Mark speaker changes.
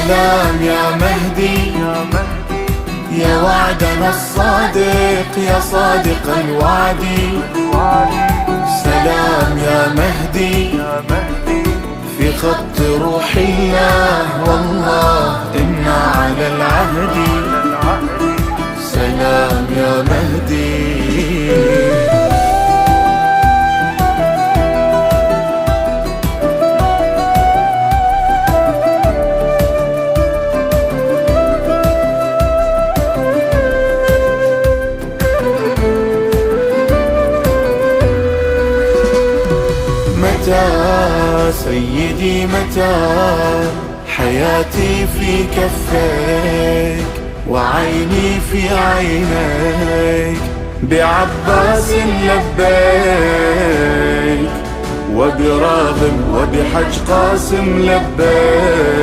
Speaker 1: سلام يا مهدي يا وعدنا الصادق يا صادق الوعد. سلام يا مهدي في خط روح الله والله إنا على العهد. سلام يا مهدي. متى سيدي متى حياتي في كفيك وعيني في عينيك بعباس لبيك وبراغب وبحج قاسم لبيك.